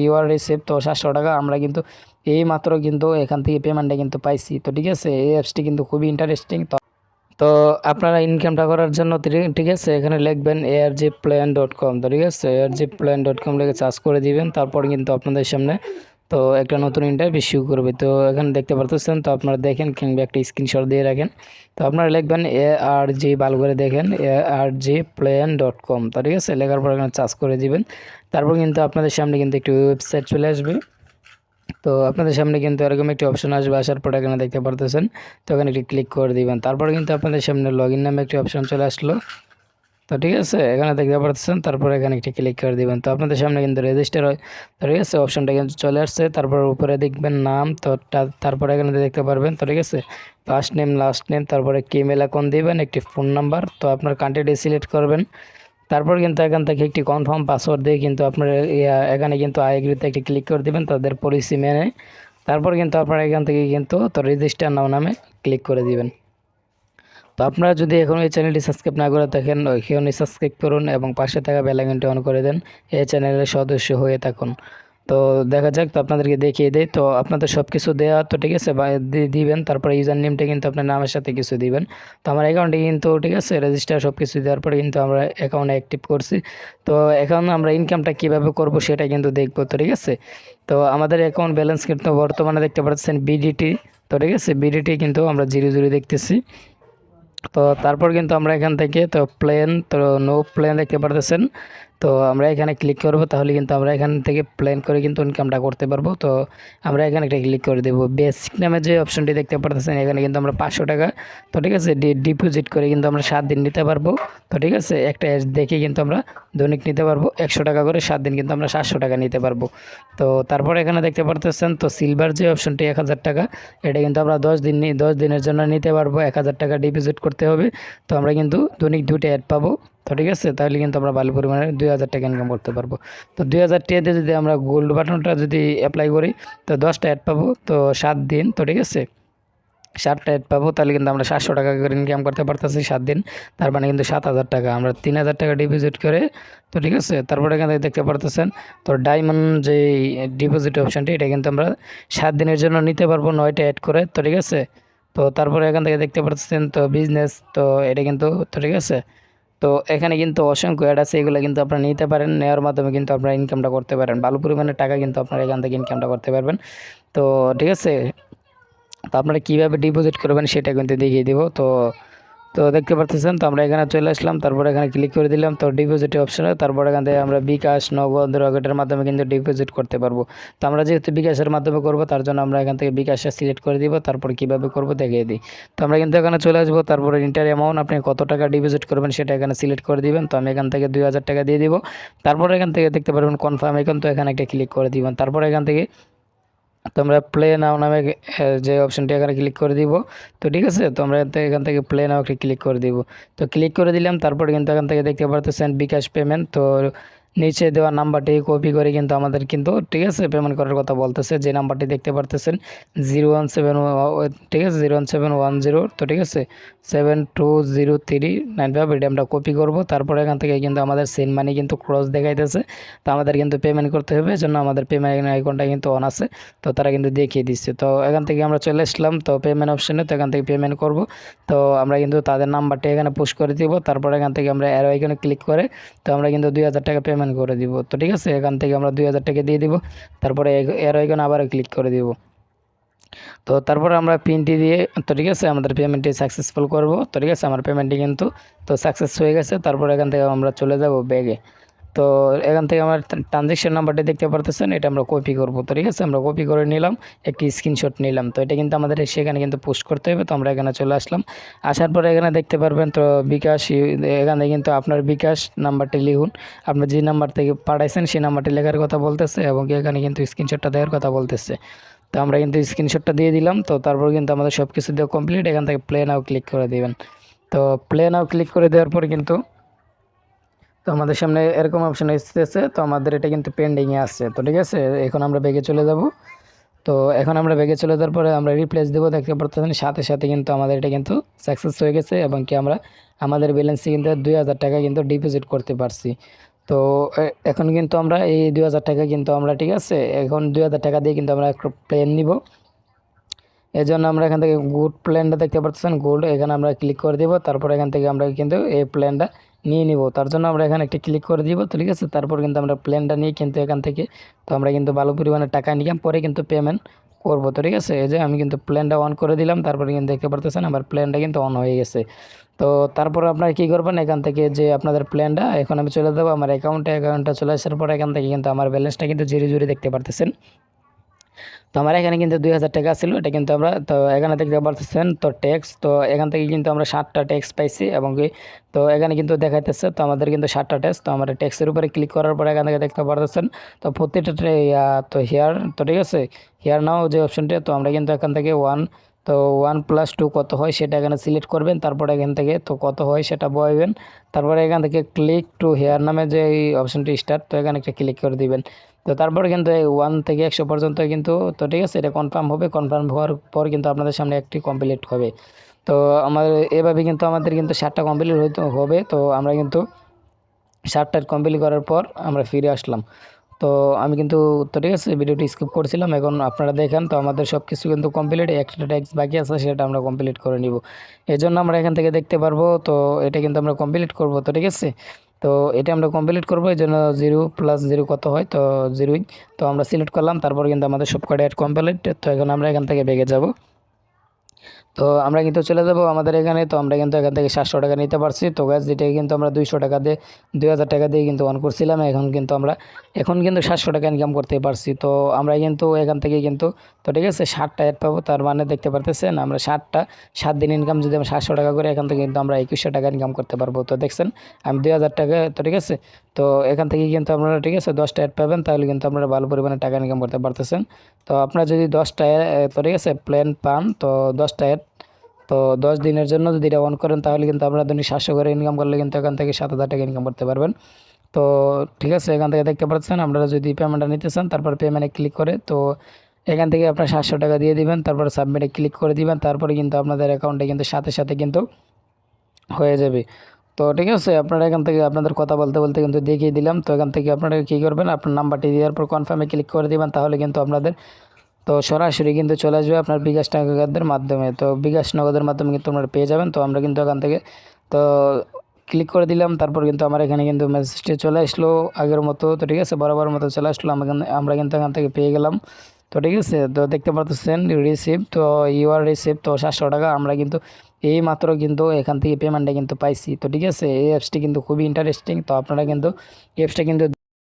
UR receive তো 700 টাকা আমরা কিন্তু এই মাত্র কিন্তু এখান থেকে পেমেন্টটা কিন্তু পাইছি। তো ঠিক আছে, এই অ্যাপসটি কিন্তু খুবই ইন্টারেস্টিং। তো আপনারা ইনকামটা করার জন্য ঠিক আছে, এখানে লিখবেন argplan.com। তো ঠিক আছে, argplan.com লিখে সার্চ করে দিবেন, তারপর কিন্তু আপনাদের সামনে তো একটা নতুন ইন্টারভিউ শুরু করবে। তো এখানে দেখতে পারতেছেন, তো আপনারা দেখেন কিংবা একটা স্ক্রিনশট দিয়ে রাখেন। তো আপনারা লিখবেন ARG, ভালো করে দেখেন argplan.com। তো ঠিক আছে, লেখার পর এখানে সার্চ করে দিবেন, তারপর কিন্তু আপনাদের সামনে কিন্তু একটি ওয়েবসাইট চলে আসবে। তো আপনাদের সামনে কিন্তু এরকম একটি অপশন আসবে, আসার পর এখানে দেখতে পারতেছেন, তো এখানে একটি ক্লিক করে দিবেন। তারপর কিন্তু আপনাদের সামনে লগইন নামে একটি অপশন চলে আসলো। তো ঠিক আছে, এখানে দেখতে পাচ্ছেন, তারপর এখানে একটি ক্লিক করে দিবেন। তো আপনাদের সামনে কিন্তু রেজিস্টার হয়, তো ঠিক আছে, অপশনটা কিন্তু চলে আসছে। তারপর উপরে দেখবেন নাম, তো তারপরে এখানে দেখতে পারবেন, তো ঠিক আছে, ফার্স্ট নেম, লাস্ট নেম, তারপরে কি মেল অ্যাকাউন্ট দিবেন, একটি ফোন নাম্বার, তো আপনার কান্ট্রিটি সিলেক্ট করবেন। তারপর কিন্তু এখান থেকে একটি কনফার্ম পাসওয়ার্ড দিয়ে কিন্তু আপনার এখানে কিন্তু আই এগ্রিতে একটি ক্লিক করে দিবেন তাদের পলিসি মেনে। তারপর কিন্তু আপনারা এখান থেকে কিন্তু তো রেজিস্টার নাও নামে ক্লিক করে দিবেন। তো আপনারা যদি এখন এই চ্যানেলটি সাবস্ক্রাইব না করে থাকেন, এখনই সাবস্ক্রাইব করুন এবং পাশে থাকা বেল আইকনটি অন করে দেন, এই চ্যানেলের সদস্য হয়ে থাকুন। তো দেখা যাক, তো আপনাদেরকে দেখিয়ে দেয়। তো আপনাদের সব কিছু দেওয়া তো ঠিক আছে দিবেন, তারপরে ইউজার নেমটা কিন্তু আপনার নামের সাথে কিছু দিবেন। তো আমার অ্যাকাউন্টে কিন্তু ঠিক আছে রেজিস্টার সব কিছু দেওয়ার পরে কিন্তু আমরা অ্যাকাউন্ট অ্যাক্টিভ করছি। তো এখন আমরা ইনকামটা কিভাবে করব সেটা কিন্তু দেখবো। তো ঠিক আছে, তো আমাদের অ্যাকাউন্ট ব্যালেন্স কিন্তু বর্তমানে দেখতে পাচ্ছেন বিডিটি। তো ঠিক আছে, বিডিটি কিন্তু আমরা 0 দেখতেছি। তো তারপর কিন্তু আমরা এখান থেকে তো প্লেন, তো নো প্লেন দেখতে পারতেছেন। তো আমরা এখানে ক্লিক করব, তাহলে কিন্তু আমরা এখান থেকে প্ল্যান করে কিন্তু ইনকামটা করতে পারবো। তো আমরা এখানে একটা ক্লিক করে দেবো। বেসিক নামে যে অপশনটি দেখতে পারতেছেন, এখানে কিন্তু আমরা 500 টাকা তো ঠিক আছে ডিপোজিট করে কিন্তু আমরা 7 দিন নিতে পারবো। তো ঠিক আছে, একটা অ্যাড দেখে কিন্তু আমরা দৈনিক নিতে পারবো 100 টাকা করে, 7 দিন কিন্তু আমরা 700 টাকা নিতে পারবো। তো তারপর এখানে দেখতে পারতেছেন, তো সিলভার যে অপশনটি 1000 টাকা, এটা কিন্তু আমরা 10 দিনের জন্য নিতে পারবো। 1000 টাকা ডিপোজিট করতে হবে। তো আমরা কিন্তু দৈনিক 2টা অ্যাড পাবো। তো ঠিক আছে, তাহলে কিন্তু আমরা ভালো পরিমাণে 2000 টাকা ইনকাম করতে পারবো। তো 2000 টাকা দিয়ে যদি আমরা গোল্ড বাটনটা যদি অ্যাপ্লাই করি, তো 10টা অ্যাড পাবো, তো 7 দিন, তো ঠিক আছে 7টা অ্যাড পাবো, তাহলে কিন্তু আমরা 700 টাকা করে ইনকাম করতে পারতেছি 7 দিন। তার মানে কিন্তু 7000 টাকা, আমরা 3000 টাকা ডিপোজিট করে। তো ঠিক আছে, তারপরে এখান থেকে দেখতে পারতেছেন, তো ডায়মন্ড যে ডিপোজিট অপশানটি, এটা কিন্তু আমরা 7 দিনের জন্য নিতে পারবো 9টা অ্যাড করে। তো ঠিক আছে, তো তারপরে এখান থেকে দেখতে পাচ্ছেন, তো বিজনেস, তো এটা কিন্তু তো ঠিক আছে, তো এখানে কিন্তু অসংখ্য অ্যাড আছে, এগুলো কিন্তু আপনারা নিতে পারেন, নেওয়ার মাধ্যমে কিন্তু আপনারা ইনকামটা করতে পারেন, ভালো পরিমাণে টাকা কিন্তু আপনারা এখান থেকে ইনকামটা করতে পারবেন। তো ঠিক আছে, তো আপনারা কীভাবে ডিপোজিট করবেন সেটা কিন্তু দেখিয়ে দিব। তো তো দেখতে পাচ্ছেন, তো আমরা এখানে চলে আসলাম, তারপর এখানে ক্লিক করে দিলাম তো ডিপোজিটের অপশানে। তারপর এখান থেকে আমরা বিকাশ, নগদ, রকেটের মাধ্যমে কিন্তু ডিপোজিট করতে পারবো। তো আমরা যেহেতু বিকাশের মাধ্যমে করব, তার জন্য আমরা এখান থেকে বিকাশে সিলেক্ট করে দিব, তারপর কীভাবে করব দেখিয়ে দিই। তো আমরা কিন্তু এখানে চলে আসবো, তারপরে ইন্টার অ্যামাউন্ট আপনি কত টাকা ডিপোজিট করবেন সেটা এখানে সিলেক্ট করে দিবেন। তো আমি এখান থেকে 2000 টাকা দিয়ে দিব। তারপর এখান থেকে দেখতে পারবেন কনফার্ম এখন, তো এখানে একটা ক্লিক করে দিবেন। তারপর এখান থেকে তো আমরা প্লে নাও নামে যে অপশনটি এখানে ক্লিক করে দিব। তো ঠিক আছে, তো আমরা এখান থেকে প্লে নাও একটা ক্লিক করে দিব। তো ক্লিক করে দিলাম, তারপরে কিন্তু এখান থেকে দেখতে পারতেছেন বিকাশ পেমেন্ট। তো নিচে দেওয়া নাম্বারটি কপি করে কিন্তু আমাদের কিন্তু ঠিক আছে পেমেন্ট করার কথা বলতেছে, যে নাম্বারটি দেখতে পারতেছেন 017, ঠিক আছে 01710, তো ঠিক আছে 720395, এটা আমরা কপি করব। তারপরে এখান থেকে কিন্তু আমাদের সেন্ড মানি কিন্তু ক্রস দেখাইতেছে, তো আমাদের কিন্তু পেমেন্ট করতে হবে, জন্য আমাদের পেমেন্ট আইকনটা কিন্তু অন আছে, তো তারা কিন্তু দেখিয়ে দিচ্ছে। তো এখান থেকে আমরা চলে আসলাম তো পেমেন্ট অপশানে, তো এখান থেকে পেমেন্ট করব। তো আমরা কিন্তু তাদের নাম্বারটি এখানে পুশ করে দিব। তারপর এখান থেকে আমরা অ্যারো আইকনে ক্লিক করে, তো আমরা কিন্তু 2000 টাকা পেমেন্ট করে দিব। তো ঠিক আছে, এখান থেকে আমরা 2000 টাকা দিয়ে দিব, তারপরে অ্যারো আইকনে আবার ক্লিক করে দিব। তো তারপরে আমরা পিনটি দিয়ে, তো ঠিক আছে আমাদের পেমেন্টটি সাকসেসফুল করব। তো ঠিক আছে, আমার পেমেন্টটি কিন্তু তো সাকসেস হয়ে গেছে। তারপর এখান থেকে আমরা চলে যাব ব্যাগে। তো এখান থেকে আমার ট্রানজ্যাকশন নাম্বারটি দেখতে পারতেছেন, এটা আমরা কপি করব। তো ঠিক আছে, আমরা কপি করে নিলাম, একটি স্ক্রিনশট নিলাম। তো এটা কিন্তু আমাদের সেখানে কিন্তু পোস্ট করতে হবে। তো আমরা এখানে চলে আসলাম, আসার পরে এখানে দেখতে পারবেন তো বিকাশ, এখানে কিন্তু আপনার বিকাশ নাম্বারটি লিখুন, আপনার যে নাম্বার থেকে পাঠাইছেন সেই নাম্বারটি লেখার কথা বলতেছে, এবং এখানে কিন্তু স্ক্রিনশটটা দেওয়ার কথা বলতেছে। তো আমরা কিন্তু স্ক্রিনশটটা দিয়ে দিলাম। তো তারপর কিন্তু আমাদের সব কিছু দিয়ে কমপ্লিট, এখান থেকে প্লে নাও ক্লিক করে দিবেন। তো প্লে নাও ক্লিক করে দেওয়ার পরে কিন্তু তো আমাদের সামনে এরকম অপশন এসেছে, তো আমাদের এটা কিন্তু পেন্ডিংয়ে আসছে। তো ঠিক আছে, এখন আমরা ব্যাগে চলে যাব। তো এখন আমরা ব্যাগে চলে যাওয়ার পরে আমরা রিপ্লেস দেবো, দেখতে পাচ্ছেন সাথে সাথে কিন্তু আমাদের এটা কিন্তু সাকসেস হয়ে গেছে, এবং কি আমরা আমাদের ব্যালেন্সে কিন্তু 2000 টাকা কিন্তু ডিপোজিট করতে পারছি। তো এখন কিন্তু আমরা এই 2000 টাকা কিন্তু আমরা, ঠিক আছে, এখন 2000 টাকা দিয়ে কিন্তু আমরা একটা প্লেন নিব। এই জন্য আমরা এখান থেকে গুড প্ল্যানটা দেখতে পাচ্ছেন, গুড, এখানে আমরা ক্লিক করে দিব। তারপর এখান থেকে আমরা কিন্তু এই প্ল্যানটা নিয়ে নিব। তার জন্য আমরা এখানে একটা ক্লিক করে দিব। তো ঠিক আছে, তারপর কিন্তু আমরা প্ল্যানটা নিয়ে কিন্তু এখান থেকে তো আমরা কিন্তু ভালো পরিমাণে টাকা নিলাম, পরে কিন্তু পেমেন্ট করবো। তো ঠিক আছে, এই যে আমি কিন্তু প্ল্যানটা অন করে দিলাম, তারপরে কিন্তু দেখতে পারতেছেন আমার প্ল্যানটা কিন্তু অন হয়ে গেছে। তো তারপর আপনারা কী করবেন, এখান থেকে যে আপনাদের প্ল্যানটা এখন আমি চলে যাবো আমার অ্যাকাউন্টটা চলে আসার পর এখান থেকে কিন্তু আমার ব্যালেন্সটা কিন্তু জিরো জিরো দেখতে পারতেছেন। তো আমার এখানে কিন্তু 2000 টাকা ছিল, এটা কিন্তু আমরা তো এখানে দেখতে পারতেছেন। তো ট্যাক্স, তো এখান থেকে কিন্তু আমরা 7টা ট্যাক্স পাইছি এবং কি তো এখানে কিন্তু দেখাইতেছে তো আমাদের কিন্তু 7টা ট্যাক্স। তো আমরা ট্যাক্সের উপরে ক্লিক করার পর এখান থেকে দেখতে পারতেছেন তো প্রতিটা তো হেয়ার, তো ঠিক আছে, হেয়ার নাও যে অপশনটা, তো আমরা কিন্তু এখান থেকে তো 1+2 কত হয় সেটা এখানে সিলেক্ট করবেন। তারপরে এখান থেকে তো কত হয় সেটা বসাবেন। তারপরে এখান থেকে ক্লিক টু হেয়ার নামে যে এই অপশনটি স্টার্ট, তো এখানে একটা ক্লিক করে দিবেন। তো তারপরে কিন্তু এই 1 থেকে 100 পর্যন্ত কিন্তু, তো ঠিক আছে, এটা কনফার্ম হবে। কনফার্ম হওয়ার পর কিন্তু আপনাদের সামনে একটি কমপ্লিট হবে। তো আমার এভাবে কিন্তু আমাদের কিন্তু 7টা কমপ্লিট হইতে হবে। তো আমরা কিন্তু 7টা কমপ্লিট করার পর আমরা ফিরে আসলাম। তো আমি কিন্তু, তো ঠিক আছে, ভিডিওটি স্কিপ করছিলাম, এখন আপনারা দেখেন। তো আমাদের সব কিছু কিন্তু কমপ্লিট, একটা ট্যাক্স বাকি আছে সেটা আমরা কমপ্লিট করে নিব। এই জন্য আমরা এখান থেকে দেখতে পারবো। তো এটা কিন্তু আমরা কমপ্লিট করব। তো ঠিক আছে, তো এটা আমরা কমপ্লিট করবো। এই জন্য 0+0 কত হয়, তো 0ই। তো আমরা সিলেক্ট করলাম, তারপর কিন্তু আমাদের সব কটা অ্যাড কমপ্লিট। তো এখন আমরা এখান থেকে বেগে যাব। তো আমরা কিন্তু চলে যাব আমাদের এখানে। তো আমরা কিন্তু এখান থেকে 700 টাকা নিতে পারছি। তো গ্যাস যেটা কিন্তু আমরা 200 টাকা দিয়ে 2000 টাকা দিয়ে কিন্তু অন করছিলাম, এখন কিন্তু 700 টাকা ইনকাম করতে পারছি। তো আমরা কিন্তু এখান থেকে কিন্তু, তো ঠিক আছে, 7টা অ্যাড পাবো। তার মানে দেখতে পারতেছেন আমরা 7 দিন ইনকাম যদি আমরা 700 টাকা করে, এখান থেকে কিন্তু আমরা 2100 টাকা ইনকাম করতে পারবো। তো দেখছেন আমি 2000 টাকা, তো ঠিক আছে। তো এখান থেকে কিন্তু আপনারা, ঠিক আছে, 10টা অ্যাড পাবেন, তাহলে কিন্তু আপনারা ভালো পরিমাণে টাকা ইনকাম করতে পারতেছেন। তো আপনারা যদি 10টা, তো ঠিক আছে, প্ল্যান পান, তো 10টা অ্যাড, তো 10 দিনের জন্য যদি এটা অন করেন তাহলে কিন্তু আপনারা দৈনিক 700 করে ইনকাম করলে কিন্তু এখান থেকে 7000 টাকা ইনকাম করতে পারবেন। তো ঠিক আছে, এখান থেকে দেখতে পাচ্ছেন আপনারা যদি পেমেন্টটা নিতে চান, তারপর পেমেন্টে ক্লিক করে তো এখান থেকে আপনার 700 টাকা দিয়ে দিবেন, তারপর সাবমিটে ক্লিক করে দিবেন। তারপরে কিন্তু আপনাদের অ্যাকাউন্টে কিন্তু সাথে সাথে কিন্তু হয়ে যাবে। তো ঠিক আছে, আপনারা এখান থেকে আপনাদের কথা বলতে বলতে কিন্তু দেখিয়ে দিলাম। তো এখান থেকে আপনারা কী করবেন, আপনার নাম্বারটি দেওয়ার পর কনফার্মে ক্লিক করে দিবেন, তাহলে কিন্তু আপনাদের তো সরাসরি কিন্তু চলে আসবে আপনার বিকাশ নগদের মাধ্যমে। তো বিকাশ নগদের মাধ্যমে কিন্তু আপনারা পেয়ে যাবেন। তো আমরা কিন্তু এখান থেকে তো ক্লিক করে দিলাম, তারপর কিন্তু আমার এখানে কিন্তু মেসেজটি চলে আসলো আগের মতো। তো ঠিক আছে, বরাবর মতো চলে আসলো, আমরা কিন্তু এখান থেকে পেয়ে গেলাম। তো ঠিক আছে, তো দেখতে পাচ্ছেন রিসিভ, তো ইউআর রিসিভ, তো 700 টাকা আমরা কিন্তু এই মাত্র কিন্তু এখান থেকে পেমেন্টটা কিন্তু পাইছি। তো ঠিক আছে, এই অ্যাপসটি কিন্তু খুবই ইন্টারেস্টিং। তো আপনারা কিন্তু অ্যাপসটা কিন্তু